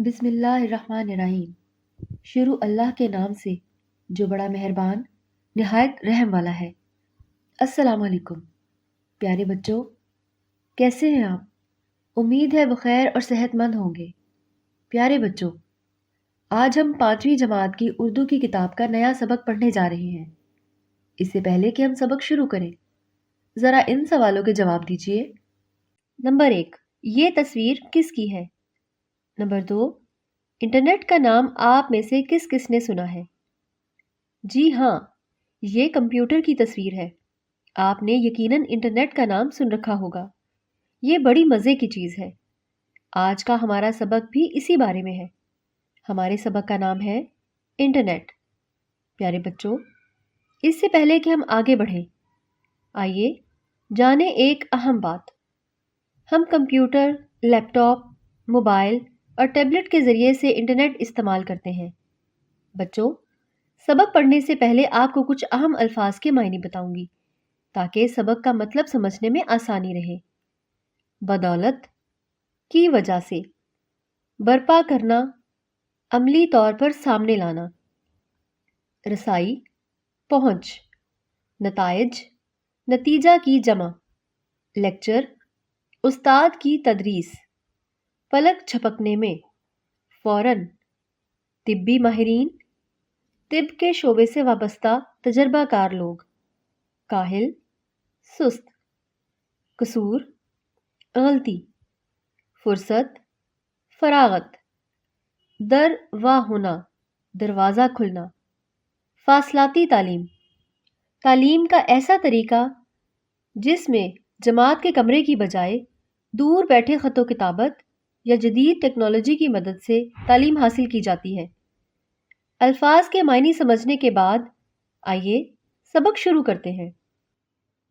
بسم اللہ الرحمن الرحیم۔ شروع اللہ کے نام سے جو بڑا مہربان نہایت رحم والا ہے۔ السلام علیکم پیارے بچوں، کیسے ہیں آپ؟ امید ہے بخیر اور صحت مند ہوں گے۔ پیارے بچوں، آج ہم 5ویں جماعت کی اردو کی کتاب کا نیا سبق پڑھنے جا رہے ہیں۔ اس سے پہلے کہ ہم سبق شروع کریں، ذرا ان سوالوں کے جواب دیجیے۔ نمبر 1، یہ تصویر کس کی ہے؟ نمبر 2، انٹرنیٹ کا نام آپ میں سے کس کس نے سنا ہے؟ جی ہاں، یہ کمپیوٹر کی تصویر ہے۔ آپ نے یقیناً انٹرنیٹ کا نام سن رکھا ہوگا۔ یہ بڑی مزے کی چیز ہے۔ آج کا ہمارا سبق بھی اسی بارے میں ہے۔ ہمارے سبق کا نام ہے انٹرنیٹ۔ پیارے بچوں، اس سے پہلے کہ ہم آگے بڑھیں، آئیے جانیں ایک اہم بات۔ ہم کمپیوٹر، لیپ ٹاپ، موبائل اور ٹیبلٹ کے ذریعے سے انٹرنیٹ استعمال کرتے ہیں۔ بچوں، سبق پڑھنے سے پہلے آپ کو کچھ اہم الفاظ کے معنی بتاؤں گی تاکہ سبق کا مطلب سمجھنے میں آسانی رہے۔ بدولت، کی وجہ سے، برپا کرنا، عملی طور پر سامنے لانا۔ رسائی، پہنچ۔ نتائج، نتیجہ کی جمع۔ لیکچر، استاد کی تدریس۔ پلک جھپکنے میں، فوراً۔ طبی ماہرین، طب کے شعبے سے وابستہ تجربہ کار لوگ۔ کاہل، سست۔ قصور، غلطی۔ فرصت، فراغت۔ در وا ہونا، دروازہ کھلنا۔ فاصلاتی تعلیم، تعلیم کا ایسا طریقہ جس میں جماعت کے کمرے کی بجائے دور بیٹھے خط و کتابت یا جدید ٹیکنالوجی کی مدد سے تعلیم حاصل کی جاتی ہے۔ الفاظ کے معنی سمجھنے کے بعد آئیے سبق شروع کرتے ہیں۔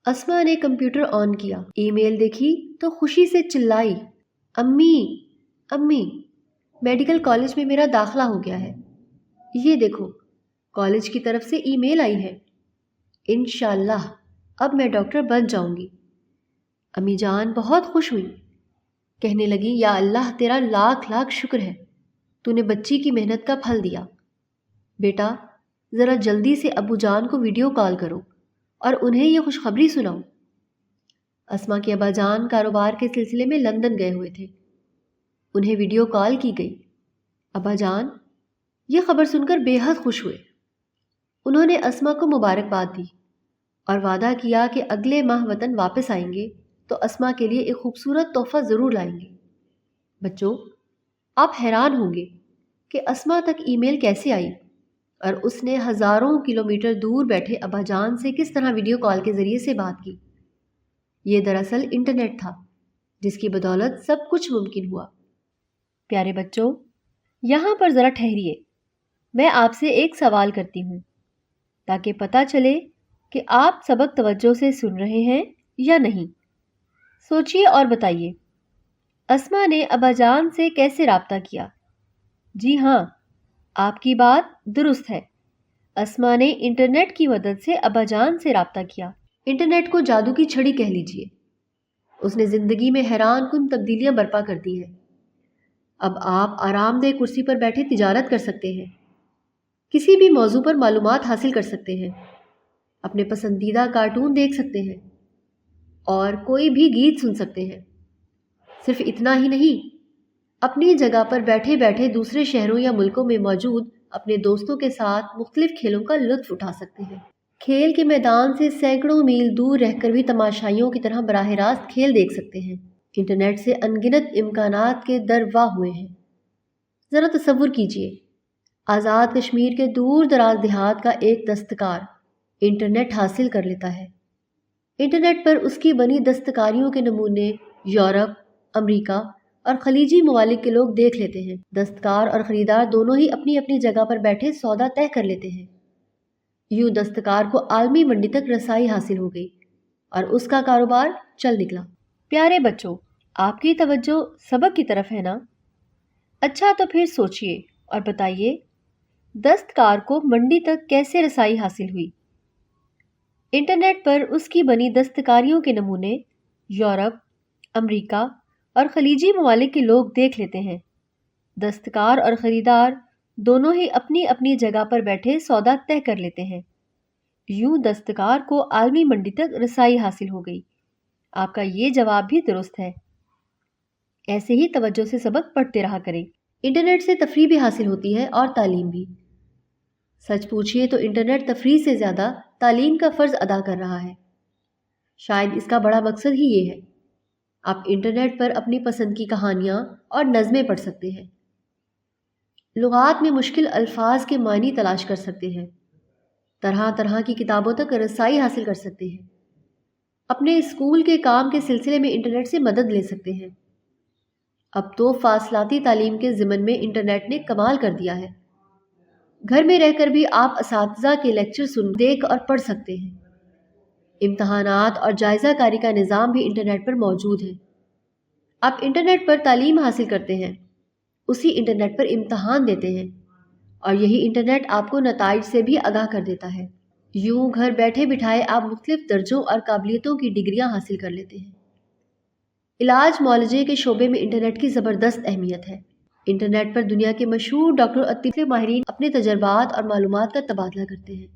اسما نے کمپیوٹر آن کیا، ای میل دیکھی تو خوشی سے چلائی، امی امی، میڈیکل کالج میں میرا داخلہ ہو گیا ہے۔ یہ دیکھو، کالج کی طرف سے ای میل آئی ہے۔ انشاءاللہ اب میں ڈاکٹر بن جاؤں گی۔ امی جان بہت خوش ہوئی، کہنے لگی یا اللہ تیرا لاکھ لاکھ شکر ہے، تو نے بچی کی محنت کا پھل دیا۔ بیٹا ذرا جلدی سے ابو جان کو ویڈیو کال کرو اور انہیں یہ خوشخبری سناؤ۔ اسما کے ابا جان کاروبار کے سلسلے میں لندن گئے ہوئے تھے۔ انہیں ویڈیو کال کی گئی۔ ابا جان یہ خبر سن کر بے حد خوش ہوئے۔ انہوں نے اسما کو مبارکباد دی اور وعدہ کیا کہ اگلے ماہ وطن واپس آئیں گے تو اسما کے لیے ایک خوبصورت تحفہ ضرور لائیں گے۔ بچوں، آپ حیران ہوں گے کہ اسما تک ای میل کیسے آئی اور اس نے ہزاروں کلومیٹر دور بیٹھے ابا جان سے کس طرح ویڈیو کال کے ذریعے سے بات کی۔ یہ دراصل انٹرنیٹ تھا جس کی بدولت سب کچھ ممکن ہوا۔ پیارے بچوں، یہاں پر ذرا ٹھہریے، میں آپ سے ایک سوال کرتی ہوں تاکہ پتہ چلے کہ آپ سبق توجہ سے سن رہے ہیں یا نہیں۔ سوچئے اور بتائیے، اسما نے ابا جان سے کیسے رابطہ کیا؟ جی ہاں، آپ کی بات درست ہے۔ اسما نے انٹرنیٹ کی مدد سے ابا جان سے رابطہ کیا۔ انٹرنیٹ کو جادو کی چھڑی کہہ لیجئے۔ اس نے زندگی میں حیران کن تبدیلیاں برپا کر دی ہیں۔ اب آپ آرام دہ کرسی پر بیٹھے تجارت کر سکتے ہیں، کسی بھی موضوع پر معلومات حاصل کر سکتے ہیں، اپنے پسندیدہ کارٹون دیکھ سکتے ہیں اور کوئی بھی گیت سن سکتے ہیں۔ صرف اتنا ہی نہیں، اپنی جگہ پر بیٹھے بیٹھے دوسرے شہروں یا ملکوں میں موجود اپنے دوستوں کے ساتھ مختلف کھیلوں کا لطف اٹھا سکتے ہیں۔ کھیل کے میدان سے سینکڑوں میل دور رہ کر بھی تماشائیوں کی طرح براہ راست کھیل دیکھ سکتے ہیں۔ انٹرنیٹ سے انگنت امکانات کے در وا ہوئے ہیں۔ ذرا تصور کیجئے، آزاد کشمیر کے دور دراز دیہات کا ایک دستکار انٹرنیٹ حاصل کر لیتا ہے۔ انٹرنیٹ پر اس کی بنی دستکاریوں کے نمونے یورپ، امریکہ اور خلیجی ممالک کے لوگ دیکھ لیتے ہیں۔ دستکار اور خریدار دونوں ہی اپنی اپنی جگہ پر بیٹھے سودا طے کر لیتے ہیں۔ یوں دستکار کو عالمی منڈی تک رسائی حاصل ہو گئی اور اس کا کاروبار چل نکلا۔ پیارے بچوں، آپ کی توجہ سبق کی طرف ہے نا؟ اچھا تو پھر سوچئے اور بتائیے، دستکار کو منڈی تک کیسے رسائی حاصل ہوئی؟ انٹرنیٹ پر اس کی بنی دستکاریوں کے نمونے یورپ، امریکہ اور خلیجی ممالک کے لوگ دیکھ لیتے ہیں۔ دستکار اور خریدار دونوں ہی اپنی اپنی جگہ پر بیٹھے سودا طے کر لیتے ہیں۔ یوں دستکار کو عالمی منڈی تک رسائی حاصل ہو گئی۔ آپ کا یہ جواب بھی درست ہے۔ ایسے ہی توجہ سے سبق پڑھتے رہا کریں۔ انٹرنیٹ سے تفریح بھی حاصل ہوتی ہے اور تعلیم بھی۔ سچ پوچھئے تو انٹرنیٹ تفریح سے زیادہ تعلیم کا فرض ادا کر رہا ہے۔ شاید اس کا بڑا مقصد ہی یہ ہے۔ آپ انٹرنیٹ پر اپنی پسند کی کہانیاں اور نظمیں پڑھ سکتے ہیں، لغات میں مشکل الفاظ کے معنی تلاش کر سکتے ہیں، طرح طرح کی کتابوں تک رسائی حاصل کر سکتے ہیں، اپنے اسکول کے کام کے سلسلے میں انٹرنیٹ سے مدد لے سکتے ہیں۔ اب تو فاصلاتی تعلیم کے ضمن میں انٹرنیٹ نے کمال کر دیا ہے۔ گھر میں رہ کر بھی آپ اساتذہ کے لیکچر سن، دیکھ اور پڑھ سکتے ہیں۔ امتحانات اور جائزہ کاری کا نظام بھی انٹرنیٹ پر موجود ہے۔ آپ انٹرنیٹ پر تعلیم حاصل کرتے ہیں، اسی انٹرنیٹ پر امتحان دیتے ہیں، اور یہی انٹرنیٹ آپ کو نتائج سے بھی آگاہ کر دیتا ہے۔ یوں گھر بیٹھے بٹھائے آپ مختلف درجوں اور قابلیتوں کی ڈگریاں حاصل کر لیتے ہیں۔ علاج معالجے کے شعبے میں انٹرنیٹ کی زبردست اہمیت ہے۔ انٹرنیٹ پر دنیا کے مشہور ڈاکٹر اور طبی ماہرین اپنے تجربات اور معلومات کا تبادلہ کرتے ہیں۔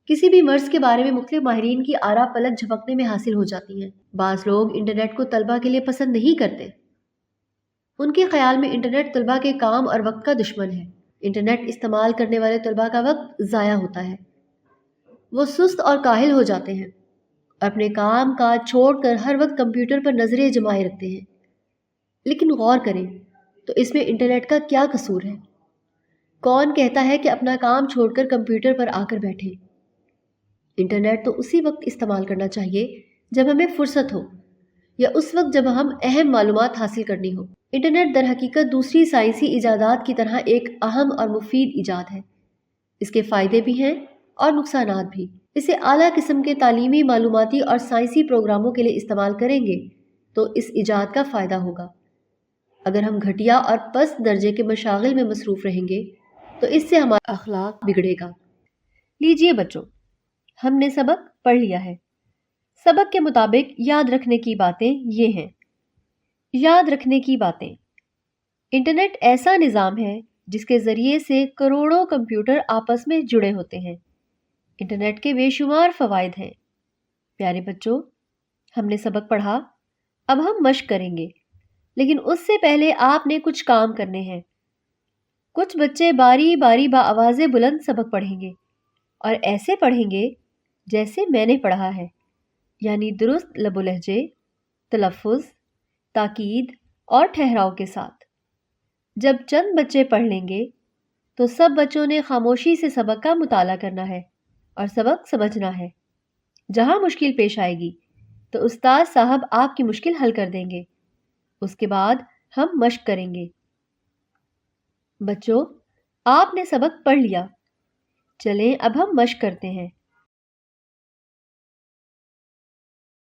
کسی بھی مرض کے بارے میں مختلف ماہرین کی آراء پلک جھپکنے میں حاصل ہو جاتی ہیں۔ بعض لوگ انٹرنیٹ کو طلبہ کے لیے پسند نہیں کرتے۔ ان کے خیال میں انٹرنیٹ طلبہ کے کام اور وقت کا دشمن ہے۔ انٹرنیٹ استعمال کرنے والے طلبہ کا وقت ضائع ہوتا ہے۔ وہ سست اور کاہل ہو جاتے ہیں اور اپنے کام کاج چھوڑ کر ہر وقت کمپیوٹر پر نظریں جمائے رکھتے ہیں۔ لیکن غور کریں تو اس میں انٹرنیٹ کا کیا قصور ہے؟ کون کہتا ہے کہ اپنا کام چھوڑ کر کمپیوٹر پر آ کر بیٹھیں؟ انٹرنیٹ تو اسی وقت استعمال کرنا چاہیے جب ہمیں فرصت ہو، یا اس وقت جب ہم اہم معلومات حاصل کرنی ہو۔ انٹرنیٹ در حقیقت دوسری سائنسی ایجادات کی طرح ایک اہم اور مفید ایجاد ہے۔ اس کے فائدے بھی ہیں اور نقصانات بھی۔ اسے اعلیٰ قسم کے تعلیمی، معلوماتی اور سائنسی پروگراموں کے لیے استعمال کریں گے تو اس ایجاد کا فائدہ ہوگا۔ اگر ہم گھٹیا اور پست درجے کے مشاغل میں مصروف رہیں گے تو اس سے ہمارا اخلاق بگڑے گا۔ لیجئے بچوں، ہم نے سبق پڑھ لیا ہے۔ سبق کے مطابق یاد رکھنے کی باتیں یہ ہیں۔ یاد رکھنے کی باتیں: انٹرنیٹ ایسا نظام ہے جس کے ذریعے سے کروڑوں کمپیوٹر آپس میں جڑے ہوتے ہیں۔ انٹرنیٹ کے بے شمار فوائد ہیں۔ پیارے بچوں، ہم نے سبق پڑھا، اب ہم مشق کریں گے، لیکن اس سے پہلے آپ نے کچھ کام کرنے ہیں۔ کچھ بچے باری باری بآواز بلند سبق پڑھیں گے اور ایسے پڑھیں گے جیسے میں نے پڑھا ہے، یعنی درست لب و لہجے، تلفظ، تاکید اور ٹھہراؤ کے ساتھ۔ جب چند بچے پڑھ لیں گے تو سب بچوں نے خاموشی سے سبق کا مطالعہ کرنا ہے اور سبق سمجھنا ہے۔ جہاں مشکل پیش آئے گی تو استاد صاحب آپ کی مشکل حل کر دیں گے۔ اس کے بعد ہم مشق کریں گے۔ بچوں، آپ نے سبق پڑھ لیا، چلیں اب ہم مشق کرتے ہیں۔